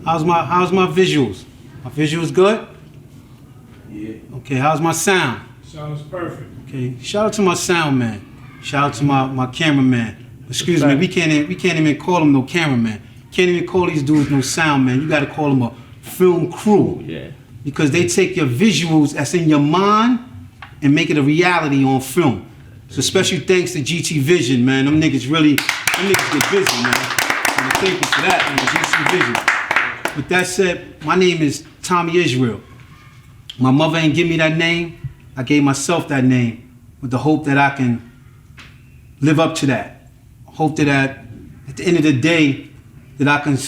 How's my visuals? My visuals good? Yeah. Okay, how's my sound? Sounds perfect. Okay, shout out to my sound man. Shout out to my cameraman. Excuse me, we can't even call him no cameraman. Can't even call these dudes no sound man. You gotta call them a film crew. Yeah. Because they take your visuals that's in your mind and make it a reality on film. So special thanks to GT Vision, man. Them niggas get busy, man. And thank you for that, man, GT Vision. With that said, my name is Thomie Isreal. My mother ain't give me that name. I gave myself that name with the hope that I can live up to that. Hope that at the end of the day, that I can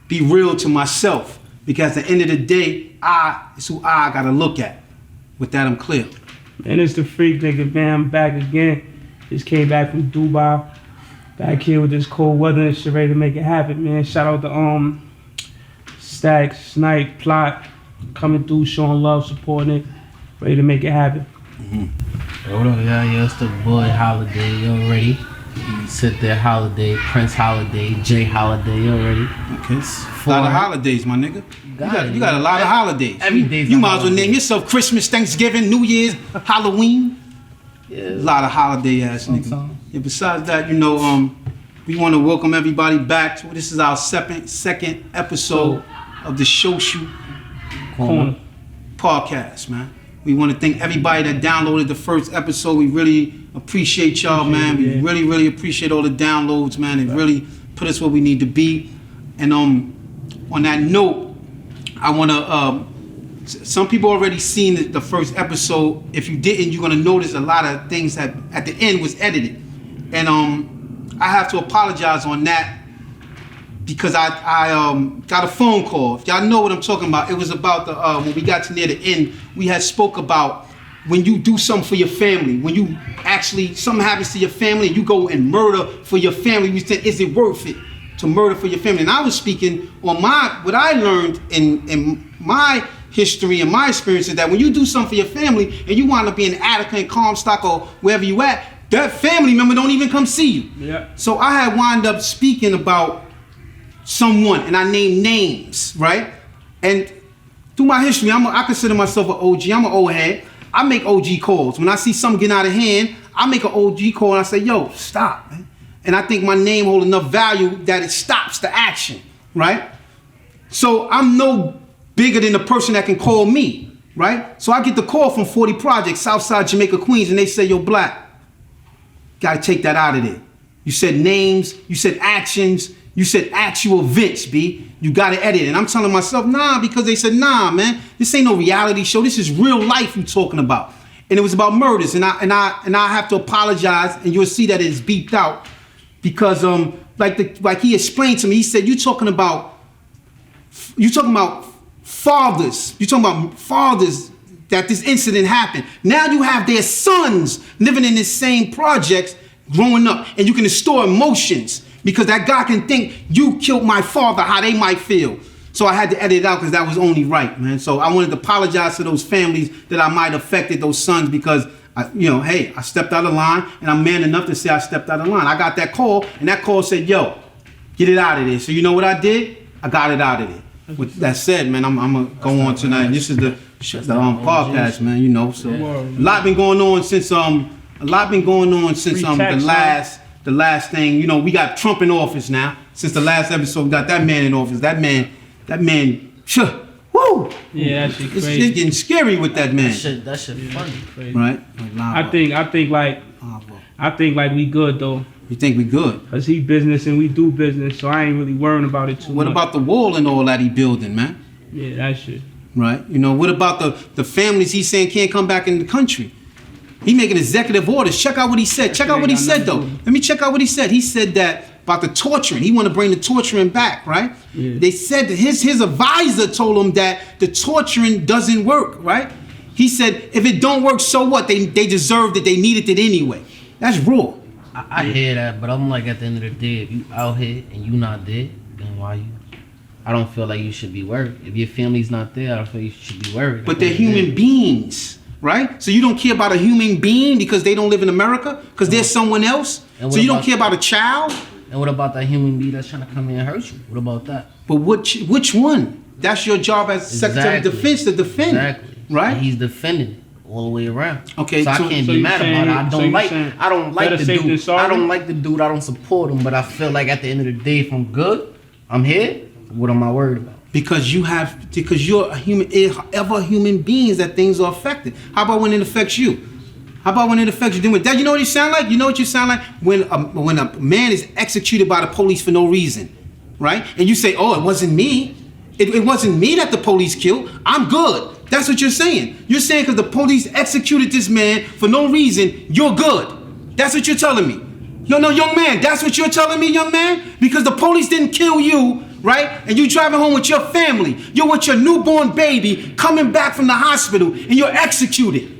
be real to myself. Because at the end of the day, it's who I gotta look at. With that, I'm clear. And it's the freak nigga, man. I'm back again. Just came back from Dubai. Back here with this cold weather and shit, ready to make it happen, man. Shout out to Stack, Snipe, Plot, coming through, showing love, supporting it, ready to make it happen. What up, y'all? It's the boy Holiday, you already. Sit there, Holiday, Prince Holiday, Jay Holiday, already. Okay. A lot of holidays, my nigga. You got a lot of holidays. Every day's you a might as well holiday. name yourself Christmas, Thanksgiving, New Year's, Halloween. Yeah. A lot of holiday ass niggas. Sometimes. Yeah, besides that, we want to welcome everybody back to this is our second episode of the Show Shoot Corner. podcast, man. We want to thank everybody that downloaded the first episode. We really appreciate y'all, man. We really, really appreciate all the downloads, man. It really put us where we need to be. And on that note, I want to. Some people already seen the first episode. If you didn't, you're gonna notice a lot of things that at the end was edited, and I have to apologize on that because I got a phone call. If y'all know what I'm talking about, it was about the when we got to near the end, we had spoke about when you do something for your family, when you actually something happens to your family and you go and murder for your family. We said, is it worth it to murder for your family? And I was speaking on what I learned in my history and my experience is that when you do something for your family and you wind up being in Attica and Comstock or wherever you at, that family member don't even come see you. Yeah. So I had wind up speaking about someone and I named names, right? And through my history, I consider myself an OG. I'm an old head. I make OG calls. When I see something getting out of hand, I make an OG call and I say, yo, stop, man. And I think my name holds enough value that it stops the action, right? So I'm no bigger than the person that can call me, right? So I get the call from 40 Projects, Southside Jamaica, Queens, and they say, yo, Black, gotta take that out of there. You said names, you said actions, you said actual events, B. You gotta edit it. And I'm telling myself, nah, because they said, nah, man, this ain't no reality show. This is real life you talking about. And it was about murders. And I have to apologize, and you'll see that it's beeped out. Because like he explained to me, he said, you're talking about fathers. You're talking about fathers that this incident happened. Now you have their sons living in this same projects, growing up, and you can store emotions because that guy can think you killed my father, how they might feel. So I had to edit it out because that was only right, man. So I wanted to apologize to those families that I might have affected, those sons, because hey, I stepped out of line, and I'm man enough to say I stepped out of line. I got that call, and that call said, yo, get it out of there. So you know what I did? I got it out of there. With that said, man, I'm gonna go on tonight. This is the podcast, man. So a lot been going on since the last thing. We got Trump in office now. Since the last episode, we got that man in office. That man, woo! Yeah, that shit crazy. It's getting scary with that man. That shit funny. Right? I think like we good though. You think we good? Cause he business and we do business, so I ain't really worrying about it too much. What about the wall and all that he building, man? Yeah, that shit. Right? What about the families he's saying can't come back in the country? He making executive orders. Check out what he said. Check out what he said though. Let me check out what he said. He said that about the torturing. He want to bring the torturing back, right? Yeah. They said that his advisor told him that the torturing doesn't work, right? He said if it don't work, so what? They deserved it. They needed it anyway. That's raw. I hear that, but I'm like, at the end of the day, if you out here and you not there, then why you? I don't feel like you should be worried. If your family's not there, I don't feel you should be worried. But they're human beings, right? So you don't care about a human being because they don't live in America? Because there's someone else? So you don't care about a child? And what about that human being that's trying to come in and hurt you? What about that? But which one? That's your job as Secretary of Defense to defend. Exactly. Right? And he's defending it all the way around. Okay, so I can't be mad about it. I don't like the dude. I don't like the dude. I don't support him. But I feel like at the end of the day, if I'm good, I'm here. What am I worried about? Because you're a human beings that things are affected. How about when it affects you? How about when it affects you? Then with that, you know what you sound like? You know what you sound like? When a man is executed by the police for no reason, right? And you say, oh, it wasn't me. It wasn't me that the police killed. I'm good. That's what you're saying. You're saying because the police executed this man for no reason, you're good. That's what you're telling me. No, young man, that's what you're telling me, young man? Because the police didn't kill you, right? And you driving home with your family. You're with your newborn baby coming back from the hospital and you're executed.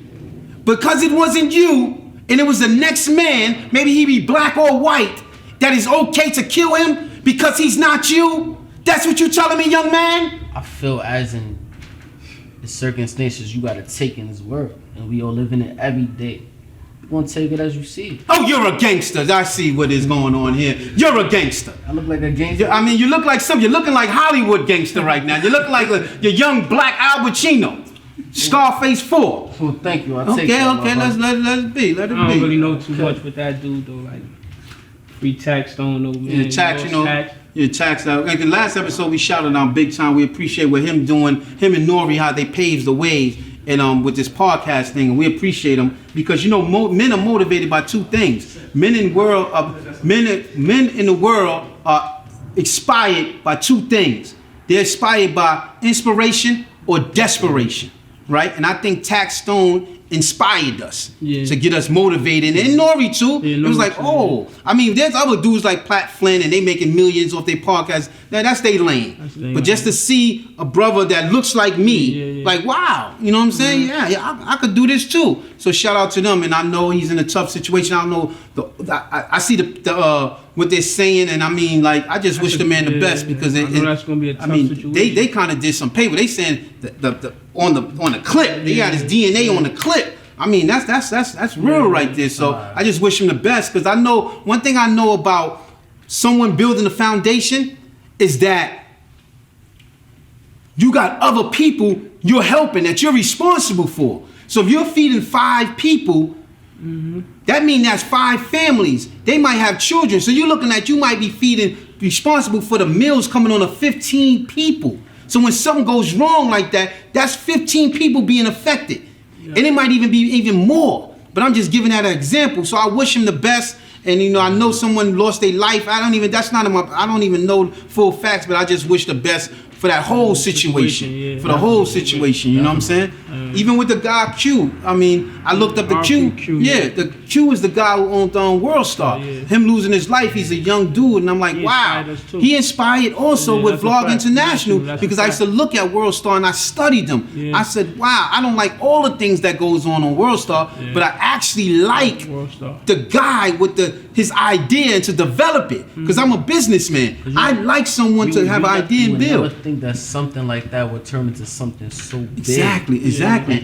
Because it wasn't you and it was the next man, maybe he be black or white, that is okay to kill him because he's not you? That's what you're telling me, young man? I feel as in the circumstances you gotta take in this world, and we all live in it every day. You gonna take it as you see it. Oh, you're a gangster. I see what is going on here. You're a gangster. I look like a gangster. I mean, you look like you're looking like Hollywood gangster right now. You look like your young black Al Pacino. Scarface 4. Well, thank you. I'll take that. Okay, let it be. Let it be. I don't really know too much with that dude though. Like free tax, don't know, man. Yeah, tax, Your tax out. Like the last episode, we shouted out big time. We appreciate what him doing. Him and Nori, how they paved the way, and with this podcast thing, and we appreciate them because men are motivated by two things. Men in the world are inspired by two things. They're inspired by inspiration or desperation, right? And I think Tax Stone inspired us to get us motivated, and Nori too. It was like, I mean, there's other dudes like Platt Flynn, and they making millions off their podcast. That's their lane. But just to see a brother that looks like me, like, wow, you know what I'm saying? Yeah, I could do this too. So shout out to them, and I know he's in a tough situation. I don't know I see the what they're saying, and I mean, like, I just wish the man the best because that's gonna be a tough situation. They kind of did some paper. They saying on the clip, they got his DNA on the clip. I mean, that's real right there. So I just wish him the best because I know one thing I know about someone building a foundation is that you got other people you're helping that you're responsible for. So if you're feeding 5 people, that means that's 5 families. They might have children. So you're looking at you might be responsible for the meals coming on to 15 people. So when something goes wrong like that, that's 15 people being affected. And it might even be even more. But I'm just giving that an example. So I wish him the best. And I know someone lost their life. I don't even know full facts, but I just wish the best for that whole situation. For the whole situation, you know what I'm saying? Even with the guy Q. I mean, I looked up the Q. The Q is the guy who owned World Star. Him losing his life, he's a young dude, and I'm like, wow. He inspired also with Vlog International because I used to look at World Star and I studied them. I said, wow, I don't like all the things that goes on World Star, but I actually like the guy with his idea and to develop it because I'm a businessman. I like someone to have an idea and build. I think that something like that would turn into something so big. Exactly.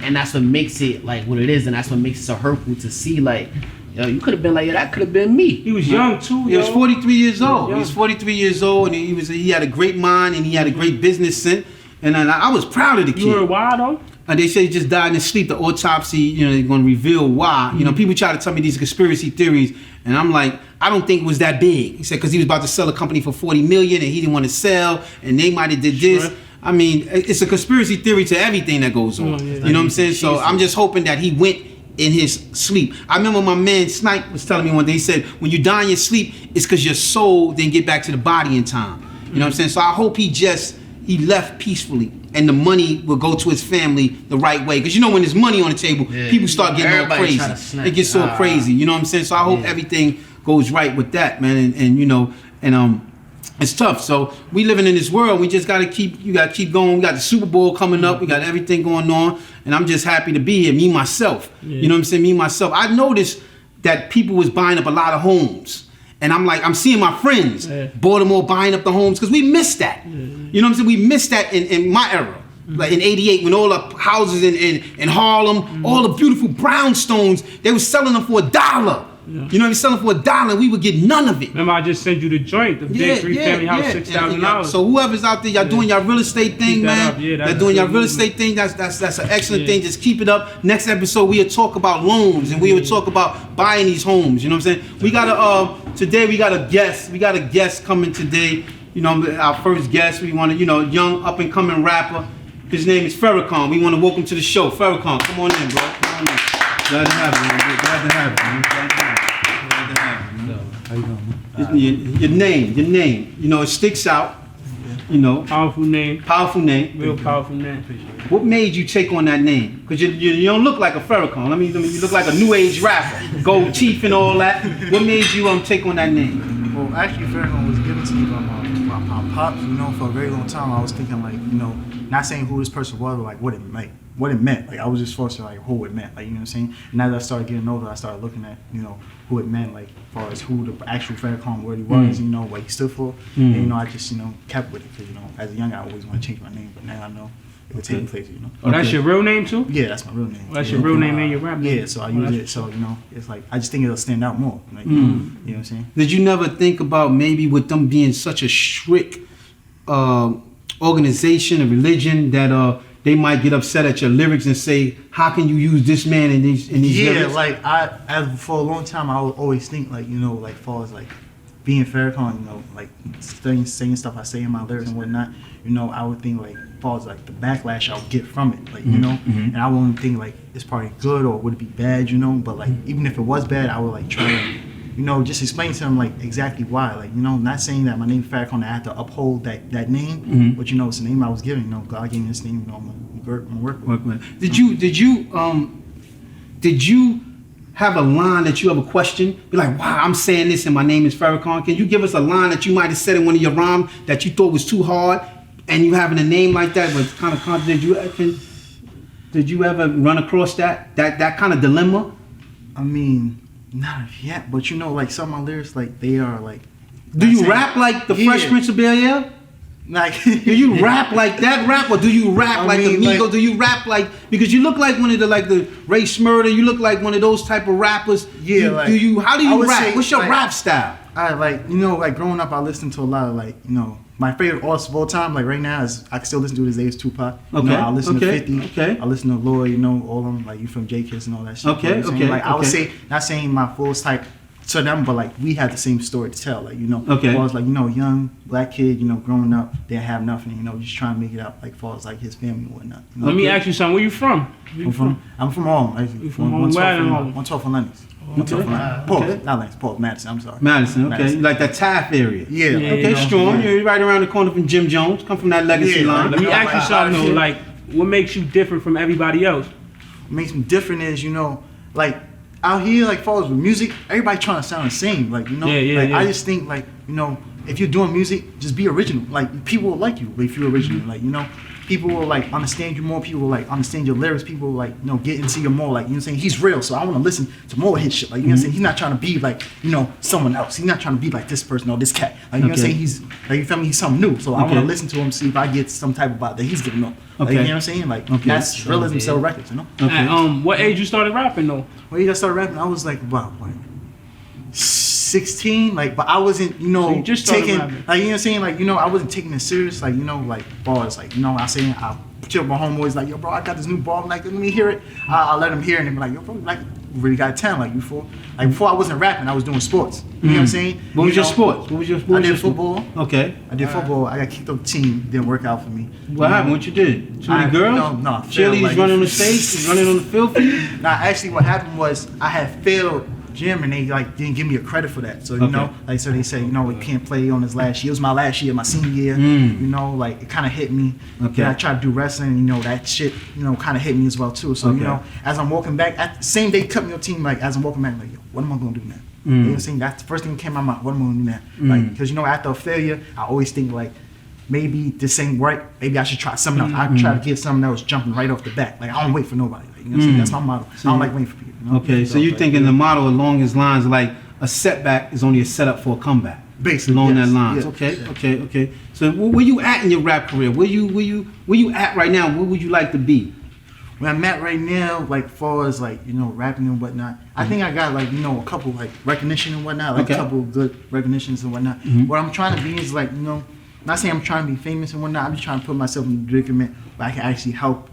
And that's what makes it like what it is, and that's what makes it so hurtful to see. Like, you could have been like, that could have been me. He was young too. He was 43 years old. He was 43 years old, and he had a great mind and he had a great business sense. And I was proud of the kid. You heard why though? They say he just died in his sleep. The autopsy, they're going to reveal why. People try to tell me these conspiracy theories, and I'm like, I don't think it was that big. He said because he was about to sell a company for $40 million, and he didn't want to sell, and they might have did this. I mean, it's a conspiracy theory to everything that goes on. You know what I'm saying? So I'm just hoping that he went in his sleep. I remember my man Snipe was telling me one day. He said, when you die in your sleep, it's because your soul didn't get back to the body in time. You know what I'm saying? So I hope he left peacefully, and the money will go to his family the right way. Because when there's money on the table, people start getting all crazy. It gets so crazy. You know what I'm saying? So I hope everything goes right with that, man. And it's tough. So we living in this world. We just gotta keep going. We got the Super Bowl coming up. We got everything going on, and I'm just happy to be here. Me myself. You know what I'm saying? Me myself. I noticed that people was buying up a lot of homes. And I'm seeing my friends, Baltimore buying up the homes because we missed that. You know what I'm saying? We missed that in my era. Like in '88 when all the houses in Harlem, all the beautiful brownstones, they were selling them for $1. Yeah. You know, he's selling for $1, we would get none of it. Remember, I just sent you the joint, the big three family house, $6,000. So whoever's out there, y'all doing y'all real estate thing, Keep that man. up. Yeah, that's y'all doing a y'all good real movement. estate thing. That's an excellent thing. Just keep it up. Next episode, we'll talk about loans and we will talk about buying these homes. You know what I'm saying? We got today we got a guest. We got a guest coming today. You know, our first guest. We want to, you know, young up and coming rapper. His name is Farrakhan. We want to welcome to the show. Farrakhan, come on in, bro. Come on in. Glad to have you, man. Glad to have you, man. Glad to have you. Glad to have you, man. How you doing, man? Your name. You know, it sticks out. You know, Powerful name. powerful name. Real powerful name. What made you take on that name? Because you don't look like a Farrakhan. I mean, you look like a new age rapper. Gold teeth and all that. What made you take on that name? Well, actually, Farrakhan was given to me by my pops. You know, for a very long time, I was thinking like, you know, not saying who this person was, but like what it meant. Like I was just forced to like who it meant. Like, you know what I'm saying? And as I started getting older, I started looking at, you know, who it meant, like as far as who the actual Farrakhan what he was, you know, what he stood for. And, you know, I just, you know, kept with it. Because, you know, as a young guy, I always want to change my name, but now I know it would take me places, you know. Oh, that's your real name too? Yeah, that's my real name. That's your real name and your rap name? Yeah, so I use it. So, you know, it's like, I just think it'll stand out more. Like, you know what I'm saying? Did you never think about maybe with them being such a strict organization, a religion, that they might get upset at your lyrics and say, how can you use this man in these lyrics? Like for a long time, I would always think like, you know, like far as like being Farrakhan, you know, like saying stuff I say in my lyrics and whatnot, you know, I would think like far as like the backlash I would get from it, like, you know, and I wouldn't think like it's probably good or would it be bad, you know, but like even if it was bad, I would like try to, you know, just explain to them like exactly why, like, you know, not saying that my name is Farrakhan, I have to uphold that name, but you know, it's the name I was given, you know, God gave me this name, you know, I'm gonna work with. Did you have a line that you have a question? Be like, wow, I'm saying this and my name is Farrakhan. Can you give us a line that you might have said in one of your rhymes that you thought was too hard, and you having a name like that was kind of contradictory? Did you ever run across that kind of dilemma? I mean, not yet, but you know, like some of my lyrics, like they are like. Do you rap like the Fresh Prince of Bel-Air? Like, do you rap like that rap, or do you rap like the Migos? Do you rap like, because you look like one of the Ray Smurder, you look like one of those type of rappers. Yeah, how do you rap? Say, what's your like, rap style? I like, you know, like growing up, I listened to a lot of like, you know, my favorite artist of all time, like right now, is I can still listen to this day is Tupac. You know, I listen to 50. Okay. I listen to Lloyd, you know, all of them, like you from J Kiss and all that shit. Okay. You know Okay. Like I would say, not saying my full type to them, but like we had the same story to tell, like, you know. Okay. As far as like, you know, young black kid, you know, growing up, didn't have nothing, you know, just trying to make it out, like, as far as like his family and whatnot. You know? Let me ask you something. Where you from? I'm from Harlem. Actually. You from Harlem? Where in Harlem? 112 for Lennox. Okay. Not Lennox, Paul, Madison, I'm sorry. Madison, okay. You like that Taft area. Yeah. Okay, you know, strong. You're right around the corner from Jim Jones. Come from that legacy line. Let me ask you something though. Like, what makes you different from everybody else? What makes me different is, you know, like out here, like far as with music, everybody trying to sound the same. Like, you know, I just think like, you know, if you're doing music, just be original. Like people will like you if you're original. Like, you know, people will like understand you more. People will like understand your lyrics. People will like, you know, get into you more. Like, you know what I'm saying? He's real, so I want to listen to more of his shit. Like, you know what I'm saying? He's not trying to be like, you know, someone else. He's not trying to be like this person or this cat. Like, you know what I'm saying? He's like, you feel me? He's something new. So I want to listen to him, see if I get some type of vibe that he's giving up. Like, you know what I'm saying? Like, that's realism sell records, you know? At what age you started rapping though? When you started rapping, I was like about 16, like, but I wasn't, you know, So you just started taking, rapping. like, you know what I'm saying, like, you know, I wasn't taking it serious, like, you know, like, bars, like, you know, I say, I chill with my homeboys, like, yo, bro, I got this new bar, I'm like, let me hear it, I let them hear it, and they be like, yo, bro, like, you really got talent, like, before I wasn't rapping, I was doing sports, you know what I'm saying? What was your sports? What was your sports? I did football. Okay. I did football, I got kicked off the team, didn't work out for me. What happened? What you did? Too many girls? No. Cheerleaders like, running on the stage, running on the field for you? Now, actually, what happened was I had failed gym and they like didn't give me a credit for that. So you know, like so they said, you know, we can't play on his last year. It was my last year, my senior year. You know, like it kind of hit me. Okay. Then I tried to do wrestling. You know, that shit, you know, kind of hit me as well too. So you know, as I'm walking back, at the same day cut me your team. Like as I'm walking back, I'm like, yo, what am I gonna do now? You know what I'm saying? That's the first thing that came to my mind. What am I gonna do now? Like, because you know, after a failure, I always think like, maybe this ain't right. Maybe I should try something else. I try to get something else jumping right off the bat. Like I don't wait for nobody. Like, you know what I'm saying? That's my motto. I don't like waiting for people. You know? Okay, so you thinking the motto along his lines like a setback is only a setup for a comeback. Basically, along yes, that lines. yeah. Okay. So where you at in your rap career? Where you at right now? Where would you like to be? where I'm at right now, like far as like, you know, rapping and whatnot, I think I got like, you know, a couple like recognition and whatnot, like a couple of good recognitions and whatnot. What I'm trying to be is like, you know, not saying I'm trying to be famous and whatnot, I'm just trying to put myself in the predicament where I can actually help,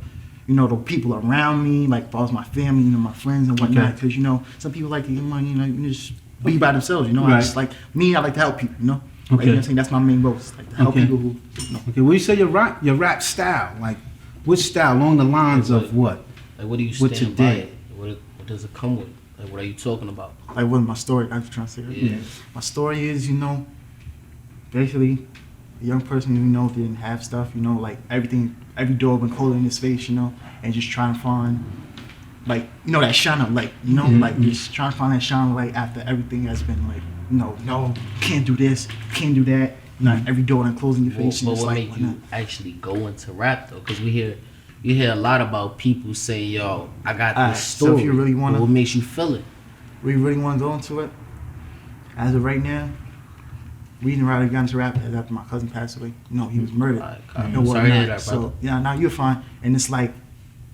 you know, the people around me, like as far as my family, you know, my friends and whatnot. Because, you know, some people like to get money, you know, you just be by themselves, you know. I just like, me, I like to help people, you know. Like, you know what I'm saying? That's my main goal, is like to help people who, you know. Okay, what do you say your rap style? Like, what style? Along the lines of what? Like, what do you What stand today? by? What does it come with? Like, what are you talking about? Like, what's my story? I was trying to say that. Yeah. My story is, you know, basically, a young person, you know, didn't have stuff, you know, like everything, every door been closed in his face, you know, and just trying to find, like, you know, that shining light, you know, like just trying to find that shining light after everything has been like, you know, no, can't do this, can't do that. Not every door and closing your face. But and what like, made you actually go into rap though? Because you hear a lot about people saying, "Yo, I got this story." So if you really wanna, what makes you feel it? We really want to go into it. As of right now, we didn't really got into rap after my cousin passed away. You know, he was murdered. I'm sorry to hear that, brother. So yeah, now you're fine. And it's like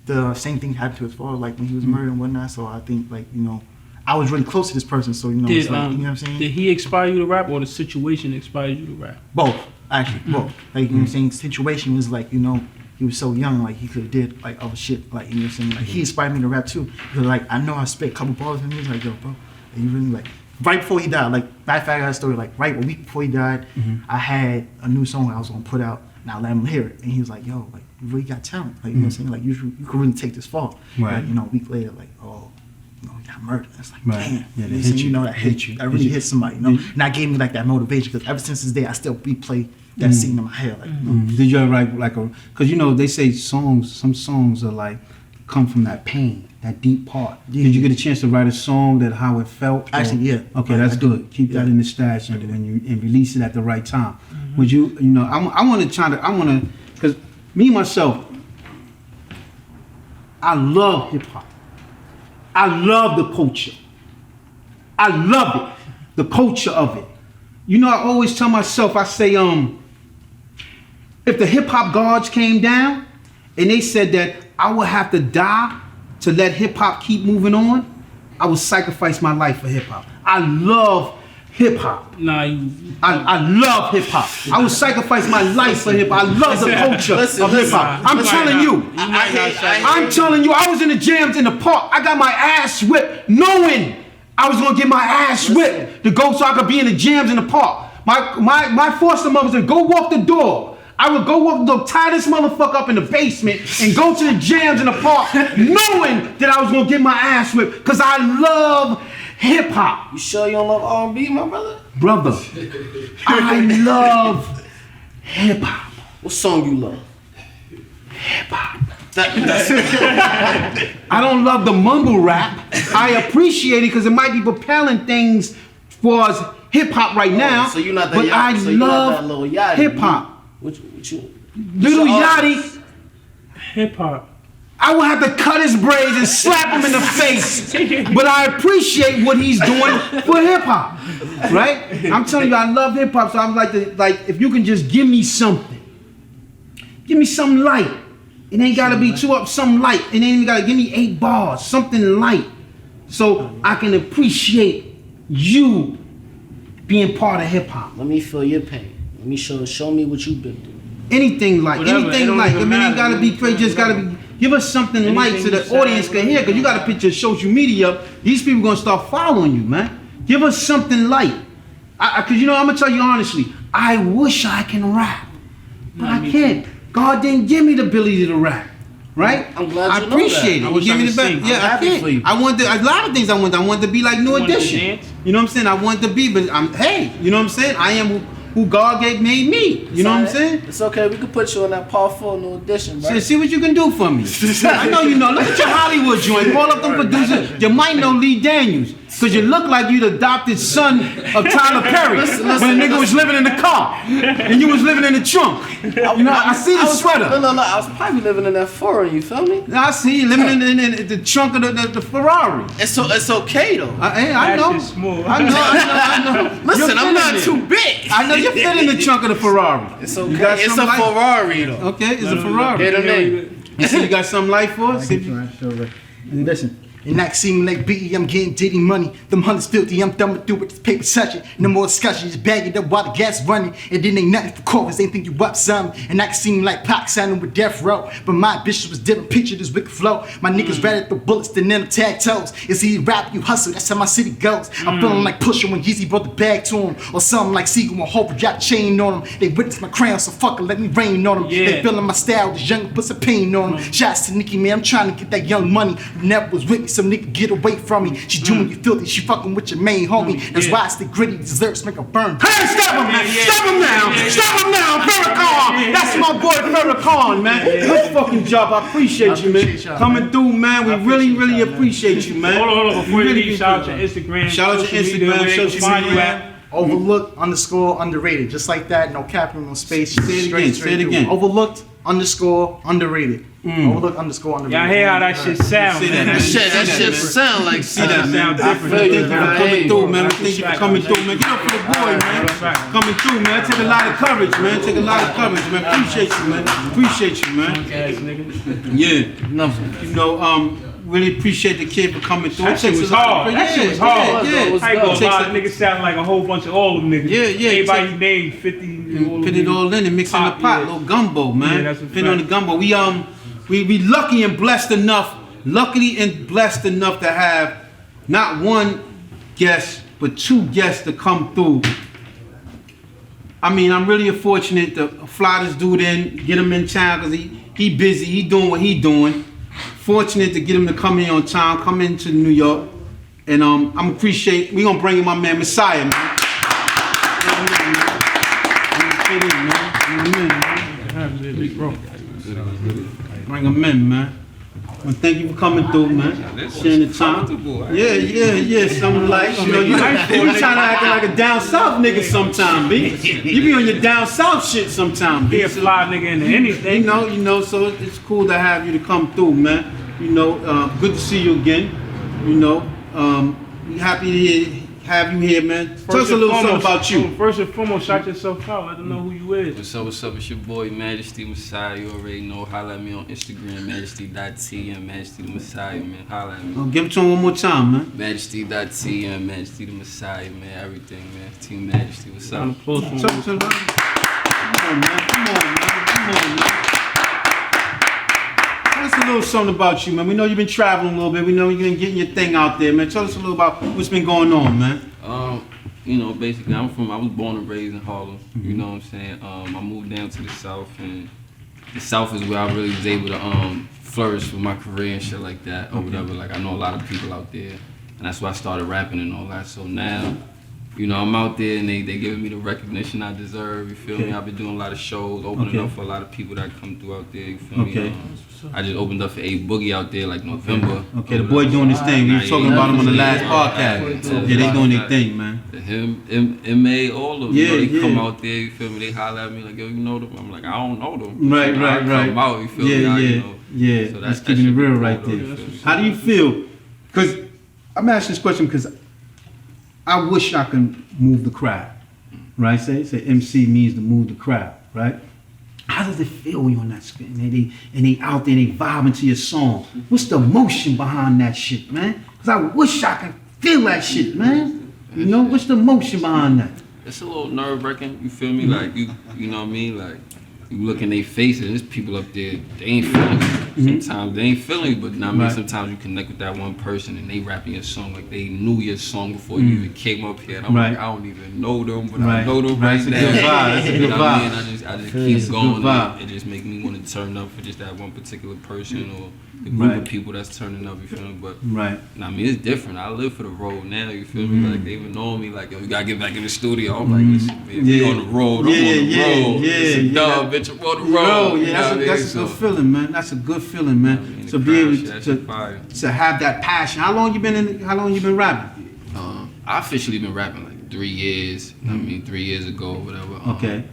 the same thing happened to his father, like when he was murdered and whatnot. So I think like, you know, I was really close to this person, so you know, it's like, you know what I'm saying? Did he inspire you to rap, or the situation inspired you to rap? Both, actually, both. Like, you know what I'm saying? Situation was like, you know, he was so young, like he could have did like other shit, like, you know what I'm saying? Like he inspired me to rap too, because like I know I spit a couple bars and he was like, yo, bro, and you really like, right before he died, like, matter of fact, I got a story, like right a week before he died, I had a new song I was gonna put out, and I let him hear it, and he was like, yo, like you really got talent, like, you know what I'm saying? Like you could really take this far. Right. Like, you know, a week later, like, oh, you know, he got murdered. It's like, Right. damn. Yeah, You know they what I'm hit saying? you. You know, that hit you. That really hit somebody, you know? And that gave me like that motivation, because ever since this day, I still replay that scene in my head. Like, you know? Did you ever write like a? Because you know they say songs. Some songs are like come from that pain, that deep part. Yeah. Did you get a chance to write a song that how it felt? Actually, yeah. Okay, I that's did. good. Keep that in the stash and when you and release it at the right time. Would you? You know, I want to because me myself, I love hip hop. I love the culture. I love it, the culture of it. You know, I always tell myself, I say, if the hip hop gods came down and they said that I would have to die to let hip hop keep moving on, I would sacrifice my life for hip hop. I love hip hop. Nah, I love hip hop. I would sacrifice my life for hip hop. I love the culture of hip hop. I'm telling you. I'm telling you, I was in the jams in the park. I got my ass whipped knowing I was gonna get my ass whipped to go so I could be in the jams in the park. My foster mother said, go walk the door. I would go walk the door, tie this motherfucker up in the basement and go to the jams in the park knowing that I was gonna get my ass whipped because I love hip hop. You sure you don't love R&B, my brother? Brother, I love hip hop. What song you love? Hip hop. I don't love the mumble rap. I appreciate it because it might be propelling things for us hip hop right now. So you're not that but Yachty. I So you're not that love Lil Yachty. hip hop. What you? Little Yachty, hip hop. I would have to cut his braids and slap him in the face. But I appreciate what he's doing for hip hop. Right? I'm telling you, I love hip hop. So I'm like, if you can just give me something. Give me something light. It ain't gotta be too up, something light. It ain't even gotta give me 8 bars, something light. So I can appreciate you being part of hip hop. Let me feel your pain. Let me show me what you've been through. Anything light, Whatever, it anything don't light. I even mean, it matter. gotta be crazy, just gotta be, give us something light so Anything the you say, audience can hear, because you gotta put your social media up. These people gonna start following you, man. Give us something light. Because you know, I'm gonna tell you honestly, I wish I can rap, but I can't. God didn't give me the ability to rap, right? I'm glad I you know appreciate that. it. I He wish gave I me could the best. sing. Yeah, I'm I happy can't. for you. I wanted a lot of things. I wanted to be like New wanted to Edition. dance? You know what I'm saying? I wanted to be, but I'm hey. You know what I'm saying? I am who God made me. You know what I'm saying? It's okay. We can put you on that Part 4 New Edition, bro. See what you can do for me. I know you know. Look at your Hollywood joint. Call up them producers. You might know Lee Daniels. Because you look like you the adopted son of Tyler Perry when the nigga was living in the car and you was living in the trunk. You know, I see the sweater. No. I was probably living in that foreign, you feel me? I see you living in the trunk of the Ferrari. It's okay, though. I know. That shit's small. I know. Listen, You're I'm not fitting too big. I know you fit in the trunk of the Ferrari. It's You okay. got It's a something like- Ferrari, though. Okay, it's a Ferrari. Hear the name. You see, you got some life for us? Listen. And that seem like Biggie, I'm getting ditty money. Them hundreds filthy, I'm thumbing through with this paper touching. No more discussion, just bag it up while the gas running. And then ain't nothing for covers, they think you up some. And I can seem like Pac signing with Death Row. But my bitch was different, picture this wicked flow. My niggas rather throw bullets than them tag toes. It's either rap, you hustle, that's how my city goes. I'm feeling like Pusha when Yeezy brought the bag to him. Or something like Seagull when Hope got chain on him. They witness my crown, so fuck it, let me rain on them. They feeling my style, this young put some pain on them. Shots to Nicki, man, I'm trying to get that young money. You never was with me, some nigga get away from me. She doing you filthy, she fucking with your main homie. That's why I stay gritty, desserts make her burn. Hey, stop him, man! Stop him now! Stop him now! Farrakhan! That's my boy Farrakhan, man. Good fucking job. I appreciate you, man. Coming through, man. We really appreciate you, man. Hold on, before you leave, shout out to Instagram. Shout out to Instagram. Social media. Overlooked underscore underrated. Just like that, no capital, no space. Say it again. Say it again. Overlooked underscore underrated. Overlooked underscore underrated. Y'all hear how that shit sound? See that, man? That shit sound like See that, man. different. Thank you for coming through, man. Thank you for coming through, man. Get up for the boy, man. Coming through, man. Take a lot of courage, man. Take a lot of courage, man. Appreciate you, man. Appreciate you, man. Yeah. You know, really appreciate the kid for coming through. That shit was hard. That shit was hard. Yeah. I ain't gonna lie, niggas sound like a whole bunch of all them niggas. Yeah. Everybody named 50. Put it all in and mix in the pot, little gumbo, man. Yeah, that's a Put on the gumbo. We lucky and blessed enough to have not one guest, but two guests to come through. I mean, I'm really fortunate to fly this dude in, get him in town, because he busy, he doing what he doing. Fortunate to get him to come in on time, come into New York. And we gonna bring in my man Messiah, man. Bring him in, man. Well, thank you for coming through, man. Sharing the time. Yeah. Something like, you know, you trying to act like a down south nigga sometime, B. You be on your down south shit sometime, B. Be a fly nigga into anything. You know, so it's cool to have you to come through, man. You know, good to see you again. You know, we happy to have you here, man. Tell us a little something about you. First and foremost, shout yourself out. Let them know who you is. What's up? It's your boy Majesty Messiah. You already know. Holla at me on Instagram, Majesty.t and Majesty the Messiah, man. Holla at me. Give it to him one more time, man. Majesty.t and Majesty the Messiah, man. Everything, man. Team Majesty. What's up? Come on, man. Tell us a little something about you, man. We know you've been traveling a little bit. We know you've been getting your thing out there, man. Tell us a little about what's been going on, man. You know, basically, I was born and raised in Harlem. You know what I'm saying? I moved down to the South, and the South is where I really was able to flourish with my career and shit like that, or whatever. Like, I know a lot of people out there, and that's why I started rapping and all that. So now, you know, I'm out there and they giving me the recognition I deserve, you feel me? I've been doing a lot of shows, opening up for a lot of people that come through out there, you feel me? I just opened up for A Boogie out there like November. Okay, the boy doing his thing. We were talking about him on the last podcast. Yeah, they doing their thing, man. Him, M.A., all of them, you know, they come out there, you feel me? They holler at me like, yo, you know them? I'm like, I don't know them. Right. Come out, you feel me? Yeah, so that's keeping it real right there. How do you feel? Because I'm asking this question because I wish I could move the crowd, right? Say MC means to move the crowd, right? How does it feel when you're on that screen and they out there and they vibing to your song? What's the emotion behind that shit, man? Because I wish I could feel that shit, man. You know, what's the emotion behind that? It's a little nerve-wracking, you feel me? Like, you know what I mean? Like, you look in their faces, there's people up there, they ain't feeling you. Sometimes they ain't feeling you, but I mean, sometimes you connect with that one person and they rapping your song like they knew your song before you even came up here. And I'm like, I don't even know them, but I know them right now. That's a good vibe. I just keep going. It just make me want to turn up for just that one particular person or the group of people that's turning up, you feel me? But I mean, it's different. I live for the road now, you feel me? Like, they even know me, like, yo, we gotta get back in the studio. I'm like, listen, man, we on the road, I'm on the road. It's a dub, bitch, I'm on the road. That's a good feeling, man. That's a good feeling, man. To be able to have that passion. How long you been rapping? I officially been rapping like 3 years. I mean, 3 years ago, whatever. Okay.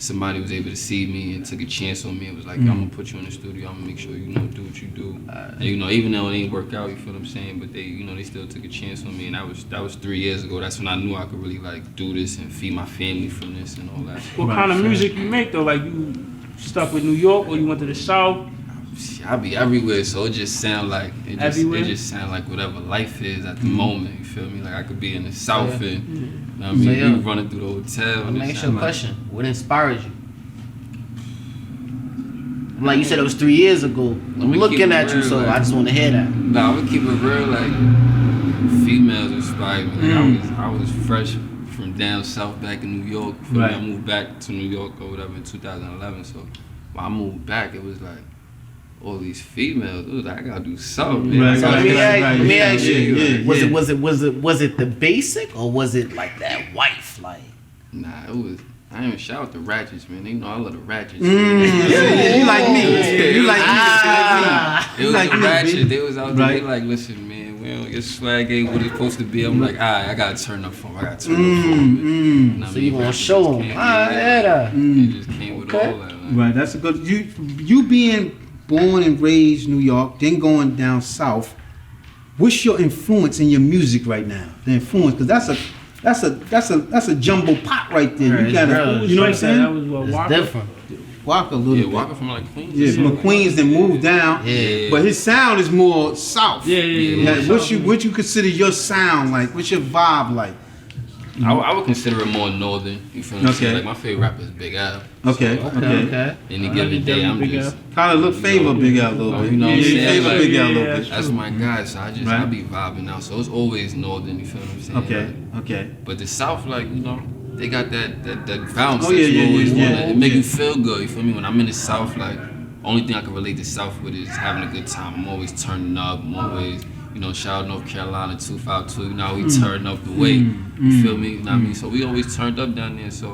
Somebody was able to see me and took a chance on me. It was like, I'm gonna put you in the studio. I'm gonna make sure you know do what you do. And, you know, even though it ain't work out, you feel what I'm saying. But they, you know, they still took a chance on me, and that was 3 years ago. That's when I knew I could really like do this and feed my family from this and all that. What kind of music you make though? Like, you stuck with New York or you went to the South? I be everywhere, so it just sound like Everywhere? it just sound like whatever life is at the moment. You feel me? Like I could be in the South and you know what I mean, So, yeah. we running through the hotel. Let and me it ask you a sound like- question. What inspires you? Like you said, it was 3 years ago. I'm me keep looking it at you, real, so like- I just want to hear that. Nah, I'm gonna keep it real. Like females inspire me. Like I was fresh from down south back in New York. Feel me? Right. I moved back to New York or whatever in 2011. So when I moved back, it was like all these females. It was like I gotta do something. Right, man. So let me right, ask, let me yeah, ask you: yeah, yeah. was it the basic or was it like that wife? Like Nah, it was. I didn't even shout out the ratchets, man. They know I love the ratchets. You like me. You like me. It was like the me, ratchet. bitch. They was out there. Right. They like, listen, man. Your swag ain't what it's supposed to be. I'm like, alright, I gotta turn up for him. I gotta turn up for him. You know what I so mean? you gonna Ratchet show just them? came- Yeah, that. It just came with Okay. all that. Like. Right, that's a good. You being born and raised in New York, then going down south. What's your influence in your music right now? The influence, because that's a jumbo pot right there. Right, You gotta, bro, you know what I'm That saying? was what It's Walker. different. Walk a little Yeah, bit. walking from like Queens. Yeah, from Queens then moved down. Yeah. But his sound is more south. Yeah. Like, what you consider your sound like? What's your vibe like? I would consider it more northern. You feel what I'm saying? Okay. Like my favorite rapper is Big L. Okay, So, Okay. any given day, I'm Big just. Kind of look favor Big L a little Oh, bit. you know what I'm Yeah, saying? favor Like, Big L a yeah, little bit. That's my guy, so I Right. be vibing out. So it's always northern. You feel what I'm saying? Okay, Like, okay. but the South, like, you know, they got that bounce Oh, that yeah, you yeah, always yeah, want. yeah. It make Yeah. you feel good. You feel me? When I'm in the South, like, only thing I can relate to South with is having a good time. I'm always turning up. I'm always, you know, shout out North Carolina 252. You know, we turn up the way. You feel me? You know what I mean? So we always turned up down there. So,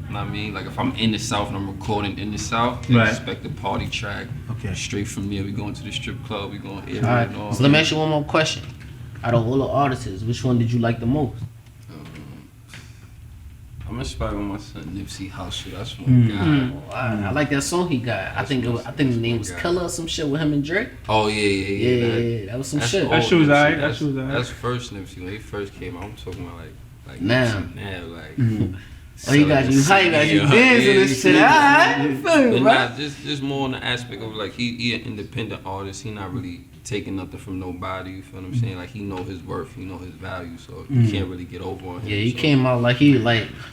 you know what I mean? Like, if I'm in the South and I'm recording in the South, they Right. expect a party track. Okay. Straight from there, we going to the strip club. We going area All right. and all. So let me ask you one more question. Out of all the artists, which one did you like the most? I'm inspired by my son Nipsey Hussle. That's my guy. I like that song he got. I think the name was Killer or some shit with him and Drake. Oh yeah. That was some That's shit. old That shit was Nipsey. alright, that That's- shit was alright. That's first Nipsey when he first came out. I'm talking about like Now. Nipsey now, like. Oh, he got you hype, got you dancing and shit. Alright, feel But me, nah, bro. just more on the aspect of like he an independent artist. He not really taking nothing from nobody. You feel what I'm saying? Like he know his worth, he know his value. So you can't really get over on him. Yeah, he so. came out like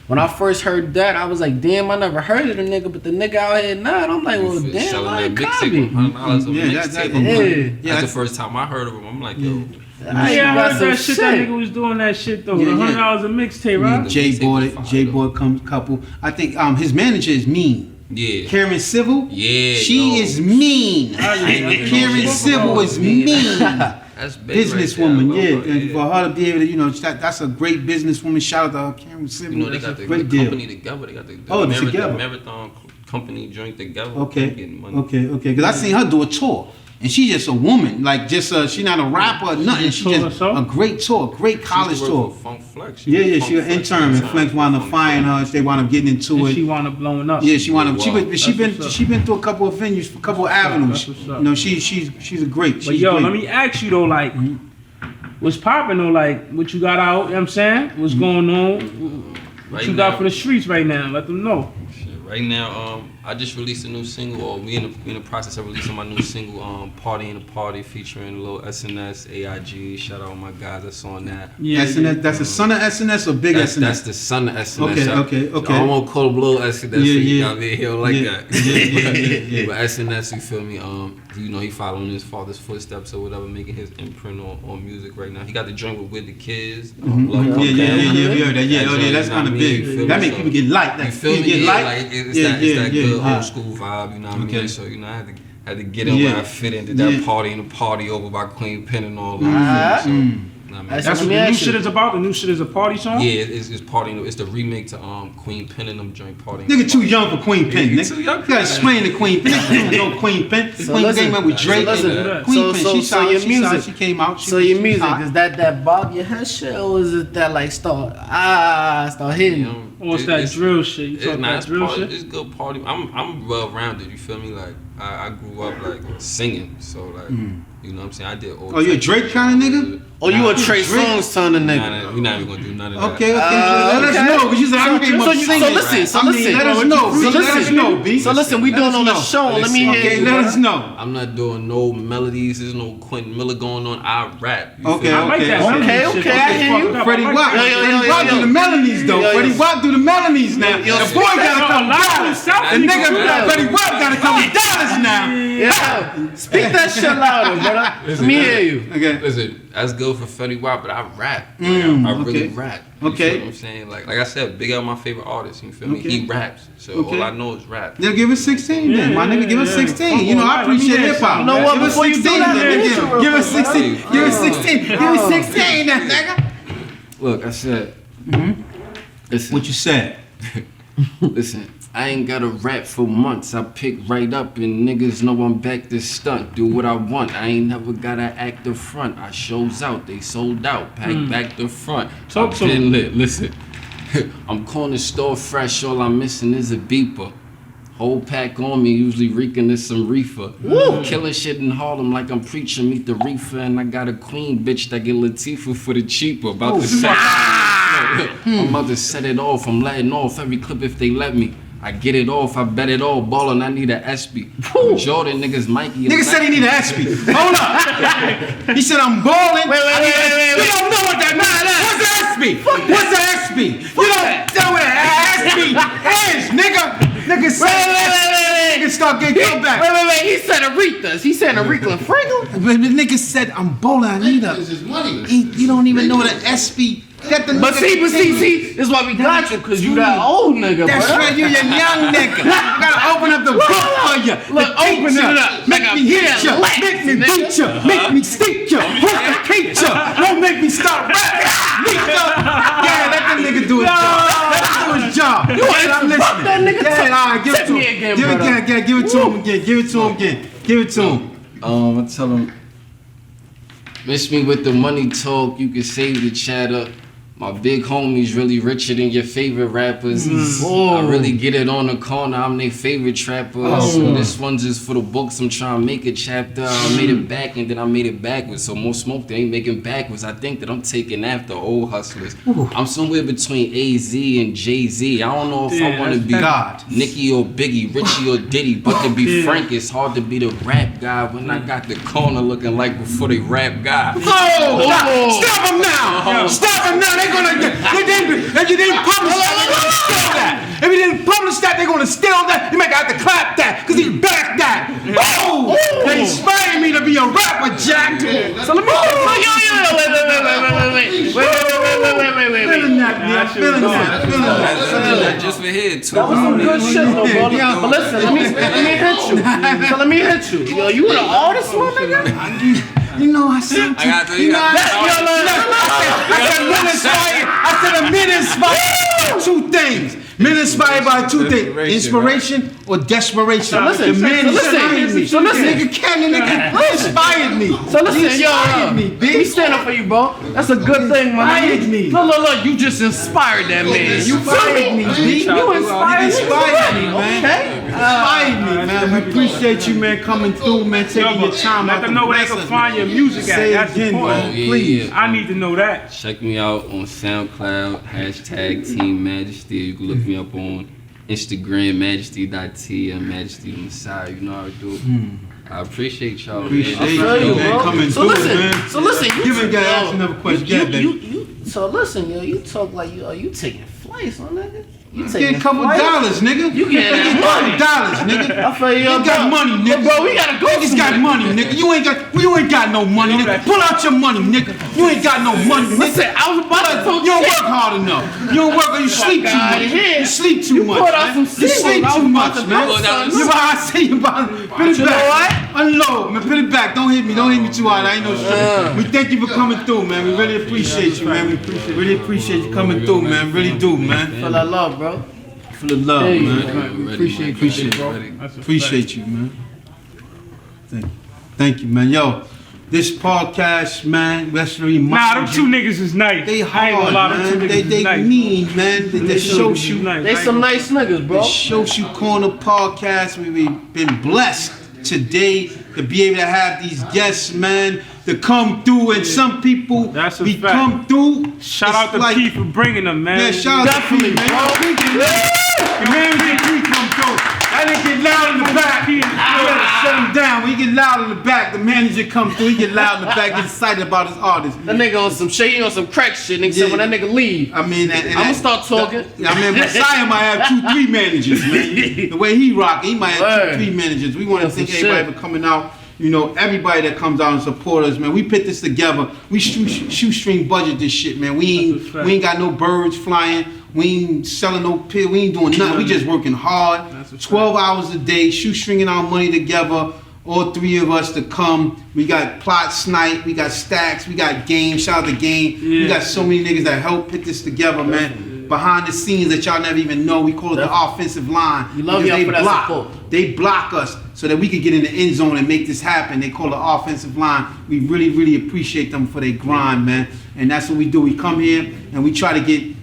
when I first heard that, I was like, damn, I never heard of the nigga, but the nigga out here now, I'm like, well, You feel- damn, selling I that mixtape copy. for $100 a Yeah, mixtape. Yeah. That's the first time I heard of him. I'm like, yo. I Yeah, I got heard some that shit. That nigga was doing that shit though. Yeah, The yeah. $100 a mixtape, right? Jay mixtape bought was it. fire, Jay though. bought a couple. I think his manager is mean. Yeah. Karen Civil. Yeah. She yo. is mean. Yeah. Karen Civil is mean. That's big Businesswoman, right there. I yeah. love her, And for her to be able to, you know, that's a great businesswoman. Shout out to her, Karen Civil. You know, they That's got a the great deal. company together. They got the Oh, it's together. marathon company joint together. Okay, Getting money. okay. Because I seen her do a tour, and she's just a woman. Like, just she not a rapper or nothing. She tour just herself? a great tour, great college She used to work tour. for Funk Flex. Yeah, was she an Funk intern, and Flex wound up firing her. They wound up getting into And it. she wound up blowing up. Yeah, she wound up. She Wow. been That's she been through a couple of venues, a couple of avenues. That's what's up. You know, she's a great. But She's yo, great. let me ask you though, like, what's popping though? Like, what you got out? You know what I'm saying? What's going on? What Right you got now- for the streets right now? Let them know. Shit, right now, I just released a new single, or we in the process of releasing my new single, "Party in the Party," featuring a little SNS, AIG. Shout out my guys that's on that. Yeah, SNS, that's the son of SNS or big That's SNS? the son of SNS. Okay, So okay. I won't call him little SNS. Yeah, You yeah. know what I mean? He don't like Yeah, that. yeah. But SNS, you feel me? You know, he following his father's footsteps or whatever, making his imprint on music right now. He got the joint with the kids. Love Mm-hmm. Yeah, Come Down. we heard that. Yeah, oh, yeah, that's joint, kind of you know what I mean? big. You feel That me? make people get light. Like, You feel me? get Yeah, light. like it's Yeah, that yeah, good yeah. old school vibe, you know what I Okay. mean? So, you know, I had to get in Yeah. where I fit into that Yeah. party and the party over by Queen Pen and all that. Alright. So, you know what I mean? That's That's what me the new ask you. shit is about. The new shit is a party song. Yeah, it's party. It's the remake to Queen Pen and them joint party. Nigga too young for Queen Pen, you nigga. too young You for gotta that. explain the Queen Pen. Nigga don't know Queen Pen. So Queen listen, came up with Drake. so listen, and Queen so- Pen, so- she so solid, your she music- solid, she came out. So your she music, hot. is that bob your head shit, or is it that like start hitting? You know, Or what's that drill shit? You It's talking not that drill party, shit? it's good party. I'm well rounded. You feel me? Like I grew up like singing, so like You know what I'm saying? I did all. Oh, you a Drake kind of nigga? Oh, you a Trey Songz son of nigga? Nah, we not even gonna do none of that. Okay. Let us know, because you said I came up singing. So listen. Let us know. Let us know, B. So listen, we doing on the show. Let me hear Okay, you. let us know. I'm not doing no melodies. There's no Quentin Miller going on. I rap. You Okay, feel me? I like that. Okay, shit. I hear you. Freddie Watt. Yo. Freddie Watt do the melodies though. Yo. Freddie Watt do the melodies now. The boy gotta come down. The nigga Freddie Watt gotta come with dollars now. Yeah. Speak that shit louder, brother. Let me hear you. Okay. Listen, that's good for Freddie Watt, but I rap. I really rap. You Okay. feel what I'm saying? Like I said, Big L my favorite artist. You feel me? Okay. He raps. So Okay. all I know is rap. They'll give us 16 then. My nigga, give us 16. You know, I appreciate hip hop. You know what? Give us Before you do 16 that, then. man, Give us 16. Give us 16. Give us 16 then, nigga. Look, I said. Listen. What you said? Listen, I ain't gotta rap for months. I pick right up and niggas know I'm back to stunt. Do what I want. I ain't never gotta act the front. I shows out. They sold out. Pack back the front. Talk to been lit. Listen, I'm corner store fresh. All I'm missing is a beeper. Whole pack on me, usually reeking of some reefer. Killing shit in Harlem like I'm preaching. Meet the reefer, and I got a queen bitch that get Latifah for the cheaper. About to set. I'm about to set it off. I'm letting off every clip if they let me. I get it off. I bet it all. Ballin', I need a SB. Jordan niggas, Mikey. Nigga said he need an SB. Hold up. He said I'm balling. Wait. You don't know what that means. What's the SB? What's the SB? You don't know what an SB is, nigga. Nigga said nigga start getting come back. Wait. He said Aretha's. He said Aretha and Frankel. But the nigga said I'm balling. I need a. This is money. You don't even know what an SB. That the But nigga see, this is why we got you, cause you that old nigga, That's bro. right, you're a young nigga. I gotta open up the book for you. Look, open it up. Make Nigga, me hit yeah, you. relax, Make me nigga. beat you. Make me stick you. Hate you. Don't make me start rapping. Yeah, let that nigga do his job. Let him do his job. You ain't I'm fuck listening. that nigga. Yeah, all right, give it Tip to me him. again, Give it brother. again. Give it to him again. Give it to him again. Give it to him. I tell him, miss me with the money talk. You can save the chatter. My big homies really richer than your favorite rappers. I really get it on the corner. I'm their favorite trapper. So this one's just for the books. I'm trying to make a chapter. I made it back and then I made it backwards. So more smoke, they ain't making backwards. I think that I'm taking after old hustlers. I'm somewhere between AZ and Jay-Z. I don't know if I want to be God. Nicki or Biggie, Richie or Diddy. But to be frank, it's hard to be the rap guy when I got the corner looking like before they rap guy. Stop him now. Stop him now. They're gonna. If you didn't publish that, they're gonna steal that. If you didn't publish that, they're gonna steal that. You might have to clap that, cause he backed that. Oh, they inspired me to be a rapper, Jack. So let me. Wait. Feeling that, man. Feeling that. Just for here too. That was some good shit, though, brother. Yeah. But listen, let me hit you. So let me hit you. Yo, you an artist, my nigga? You know, I said. I got to. You know, I said men inspired. I said a men inspired by two things. Men inspired by two things: inspiration or desperation. listen, the men so listen, inspired me. so listen. Nigga Cannon, nigga inspired me. So listen, He inspired me, we bitch. stand up for you, bro. That's a good thing, man. Inspired me. Look, you just inspired that man. You inspired me, B. You inspired me, man. Okay. Inspired me, man. We appreciate you, man, coming through, man, taking your time. Let out them to know where they bless can us, find your music at. Say it That's again, important. man. Please. I need to know that. Check me out on SoundCloud, #Team Majesty. You can look me up on Instagram, majesty.t and Majesty the Messiah. You know how to do it. I appreciate y'all. Appreciate man. you, I feel you, man. bro. Coming So through, listen, man. so listen. You Give it, guys. Ask another question. Yeah, baby. So listen, yo, you talk like you taking flights, my nigga. You Get taking a couple flights? dollars, nigga. You getting that money. $1,000, nigga. I feel you. You got money, nigga. Bro, we gotta go. Niggas got money, nigga. You ain't got no money, nigga. Pull out your money, nigga. You ain't got no money, nigga. Listen, I was about to talk You don't shit. work hard enough. You don't work or you sleep too outta much. here. You sleep too much. pulled out man. some You singles. sleep I was too about much, to man. know something. You about to say you about to put it You know back. Unload, man. Put it back. Don't hit me. Don't hit me too hard. I ain't no shit. We thank you for coming through, man. We really appreciate you, man. We really appreciate you coming through, man. Really do, man. Feel that love, bro. For the love, Hey, man. Appreciate you, man. Thank you, man. Yo, this podcast, man, let's remind Nah, them two niggas is nice. They I ain't gonna hard, lie, them two man. niggas They is nice. mean, man. They show you. nice. They some nice niggas, bro. The Show You Corner podcast. We've been blessed today to be able to have these guests, man, to come through. And some people, That's a we fact. come through. Shout out to like, Keith for bringing them, man. Yeah, shout out to Keith, man. The man with Keith come through. That nigga get loud in the back. You gotta shut him down. When he get loud in the back, the manager come through. He get loud in the back, get excited about his artist. That nigga on some shit, he on some crack shit, nigga. So when that nigga leave, I mean, I'ma start talking. I mean, Messiah might have 2-3 managers, man. The way he rock, he might have 2-3 managers. We want to thank everybody for coming out. You know, everybody that comes out and support us, man. We put this together. We shoestring budget this shit, man. We ain't got no birds flying. We ain't selling no pill. We ain't doing nothing. We just working hard. 12 hours a day, shoestringing our money together. All 3 of us to come. We got Plot Snipe. We got Stacks. We got Game. Shout out to Game. We got so many niggas that help put this together, man. Behind the scenes that y'all never even know. We call it the offensive line. You love y'all for that support. They block us so that we can get in the end zone and make this happen. They call it the offensive line. We really, really appreciate them for their grind, man. And that's what we do. We come here and we try to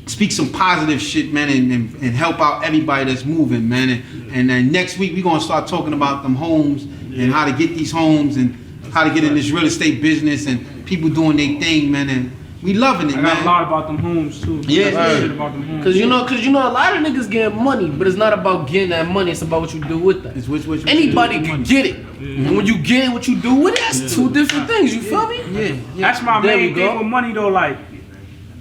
speak some positive shit, man, and help out everybody that's moving, man. And then next week we're gonna start talking about them homes and how to get these homes and how to get in this real estate business and people doing their thing, man. And we loving it, I man. got a lot about them homes too. Yeah, Shit about them homes. Cause you know, a lot of niggas get money, but it's not about getting that money. It's about what you do with that. It's what you Anybody do with can money. get it, and when you get what you do with it, that's 2 different things. You feel me? Yeah. That's my There main we go. thing with money though. Like,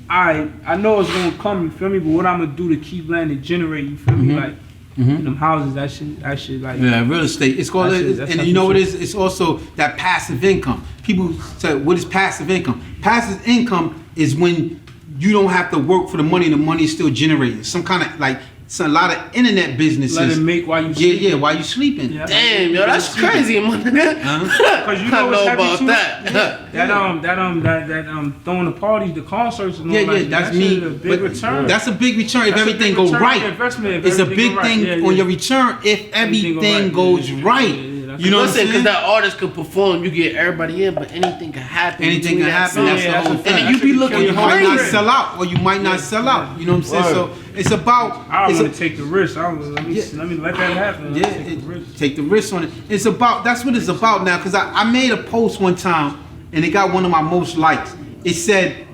I know it's gonna come. You feel me? But what I'm gonna do to keep letting it generate? You feel me? Like, in them houses, that shit like. Yeah, real estate. It's called, That's and you know what it is? It's also that passive income. People say, what is passive income? Passive income is when you don't have to work for the money and the money is still generating. Some kind of like, it's a lot of internet businesses. Let it make while you sleep. Yeah, while you sleeping. Yeah. Damn, yo, that's crazy, man. Cause you know I what's know heavy about too? that. That throwing the parties, the concerts and all Yeah, that. that's that me. shit is a big return. That's a big return if That's a everything big goes return right. on investment if It's a everything big go thing right. Yeah, on yeah. your return if everything goes right. Yeah, You know what I'm Listen, saying? because that artist could perform, you get everybody in, but anything can happen. Anything between can that happen. song. That's the whole that's a thing. fact. And then you be looking Or you might not crazy. sell out, or you might not sell out. You know what I'm saying? So it's about. I don't it's want a- to take the risk. Let me let that happen. Yeah, Take the risk. take the risk on it. It's about, that's what it's about now. Cause I made a post one time and it got one of my most likes. It said,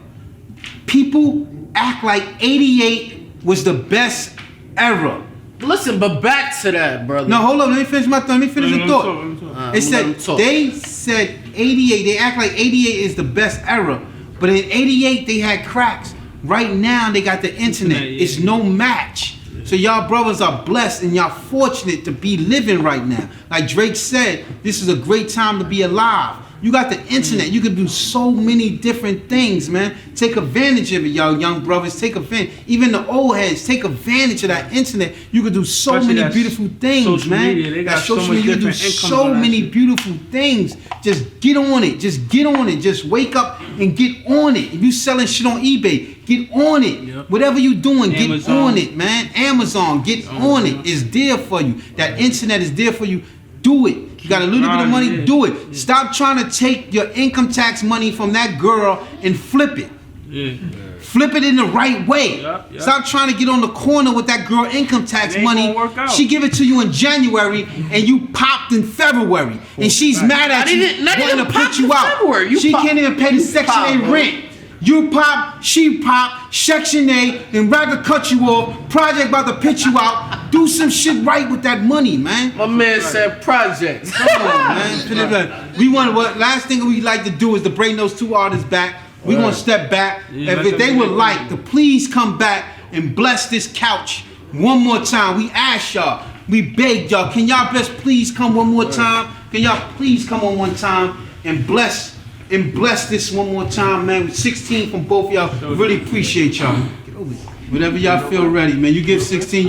people act like 88 was the best era. Listen, but back to that, brother. No, hold on, let me finish my thought. Let me finish the Let thought. me talk. I'm It gonna let him said, talk. they said 88, they act like 88 is the best era. But in 88, they had cracks. Right now, they got the internet. Yeah. It's no match. So y'all brothers are blessed and y'all fortunate to be living right now. Like Drake said, this is a great time to be alive. You got the internet. You can do so many different things, man. Take advantage of it, y'all young brothers. Take advantage. Even the old heads, take advantage of that internet. You can do so Especially many that beautiful things, social man. media, they got That so social much media, you can do different incomes so on that many shit. beautiful things. Just get on it. Just get on it. Just wake up and get on it. If you selling shit on eBay, get on it. Yep. Whatever you doing, get Amazon. on it, man. Amazon, get on it. It's there for you. That internet is there for you. Do it. You got a little bit of money, Yeah. do it. Stop trying to take your income tax money from that girl and flip it. Yeah. Flip it in the right way. Yup, yup. Stop trying to get on the corner with that girl income tax It ain't money. gonna work out. She give it to you in January and you popped in February. And she's mad at Not you, even- not wanting even to put popped you in out. February. You She pop- can't even pay the Section pop, 8 bro. rent. You pop, she pop, Section 8, then rather cut you off, project about to pitch you out. Do some shit right with that money, man. My man said projects. Come on, man. Put it back. We want what last thing we like to do is to bring those 2 artists back. We gonna step back. Yeah, If let they them would do it. like to please come back and bless this couch one more time. We ask y'all, we beg y'all, can y'all best please come one more time? Can y'all please come on one time and bless this one more time, man. With 16 from both y'all. Really appreciate y'all. Get over here. Whenever y'all feel ready, man. You give 16,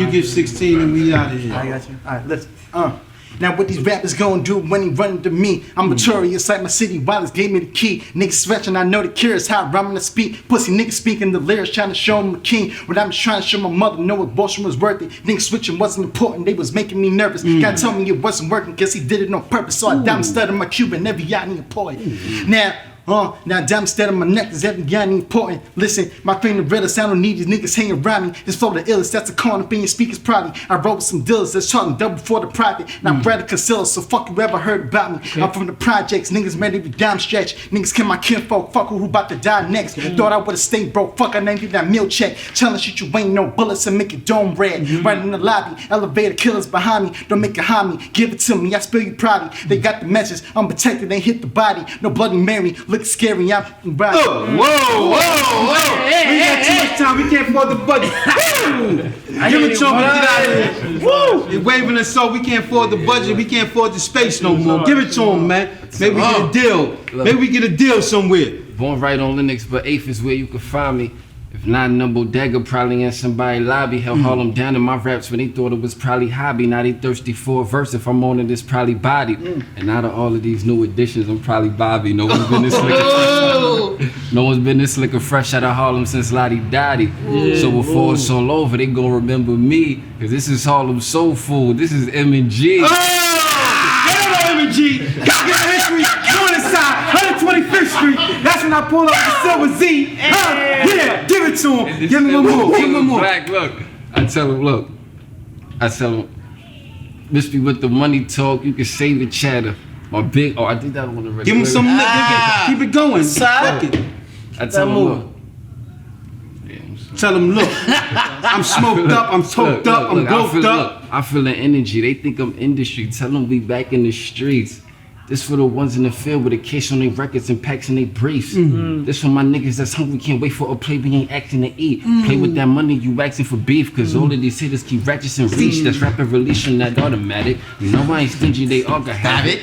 and we out of here. I got you. All right, listen. Now what these rappers gonna do when he run into me? I'm notorious like my city. Wallace gave me the key. Niggas stretching, I know the curious how rhyming to speak. Pussy niggas speaking the lyrics, trying to show him a king. When I'm just trying to show my mother, know what abortion was worth it. Niggas switching wasn't important, they was making me nervous. God told me it wasn't working, cause he did it on purpose. So I diamond studded my Cuban every yacht he employed. Now, Now damn instead of my neck is every young important. Listen, my finger realist, I don't need these niggas hanging around me. This flow the illest, that's a corner up in your speakers probably. I wrote with some dealers that's charting double for the profit. Now I'm rather concealed, so fuck you ever heard about me. Okay. I'm from the projects, niggas ready to be down stretch. Niggas kill my kinfolk, fuck who about to die next. Thought I would've stayed broke, fuck I named you that meal check. Challenge shit, you ain't no bullets and make it dome red. Right in the lobby, elevator killers behind me. Don't make it harm me, give it to me, I spill you proudly. They got the message, I'm protected, they hit the body. No Bloody Mary, look scary, I'm right. Whoa. We got too much time, we can't afford the budget. Give it to him, get out of here. Woo! You're waving us so we can't afford the budget, we can't afford the space no more. Give it to him, man. Maybe we get a deal. Maybe we get a deal somewhere. Born right on Linux, but 8th is where you can find me. If not, no bodega, probably in somebody's lobby. Held Harlem down in my raps when they thought it was probably hobby. Now they thirsty for a verse. If I'm on it, it's probably body. And out of all of these new additions, I'm probably Bobby. No one's been this slick. No one's been this slick or fresh out of Harlem since Lottie Dottie. So before it's all over, they gon' remember me. Cause this is Harlem Soul Food. This is M&G. Get on M&G. Got get history. Going inside 125th Street. That's when I pull up the Silver Z. Yeah, give it to him. Give me one more. Give me one more. Black, look. I tell him, this be with the money talk. You can save the chatter. My big, I did that one already. Give him some, keep it going. Fuck it. I tell him, look. Tell him, look, I'm smoked up, I'm toked up, I'm glowed up. I feel the energy. They think I'm industry. Tell them we back in the streets. This for the ones in the field with a case on their records and packs in their briefs. This for my niggas that's hungry, can't wait for a play, we ain't acting to eat. Play with that money, you asking for beef, cause all of these hitters keep ratchets and reach. That's rapid release on that automatic. You know I ain't stingy, they all can have it.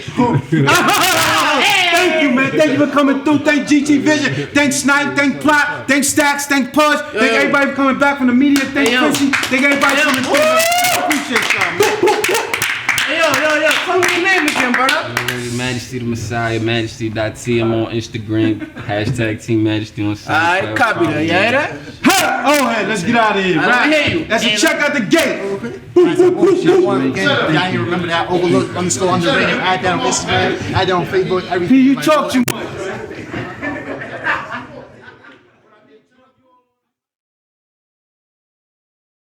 Thank you, man. Thank you for coming through. Thank GT Vision. Thanks Snipe. Thank Plot. Thanks Stacks. Thank Pudge. Thank everybody for coming back from the media. Thank Chrissy. Thank everybody for coming through. Appreciate y'all, man. Yo, tell me your name again, brother. Majesty the Messiah, Majesty.tm on Instagram, hashtag Team Majesty on SoundCloud. Alright, copy that. You hear that? Oh, hey, let's get out of here. I hear you. That's a check out the gate. Y'all ain't remember that overlooked __ underrated. Add that on Instagram, add that on Facebook, everything. You talk too much.